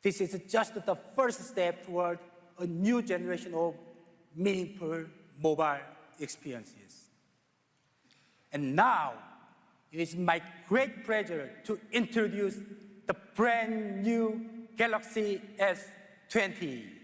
This is just the first step toward a new generation of meaningful mobile experiences. And now, it is my great pleasure to introduce the brand new Galaxy S20.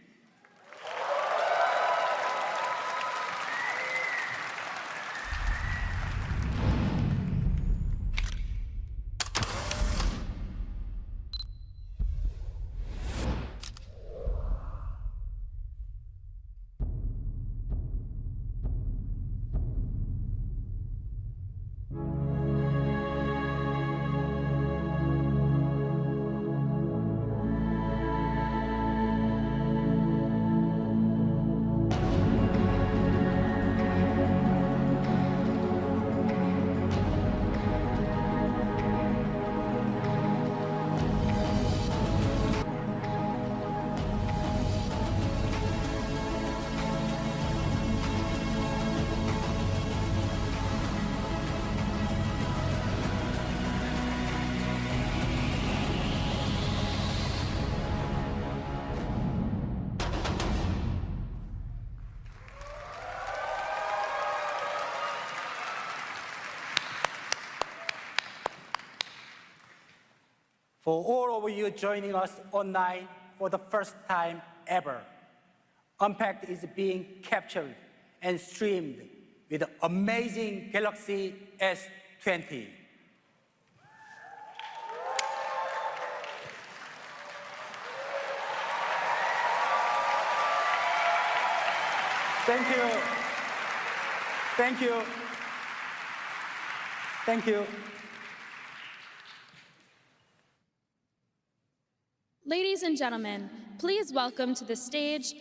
For all of you joining us online for the first time ever, Unpacked is being captured and streamed with the amazing Galaxy S20. Thank you. Thank you. Thank you. Ladies and gentlemen, please welcome to the stage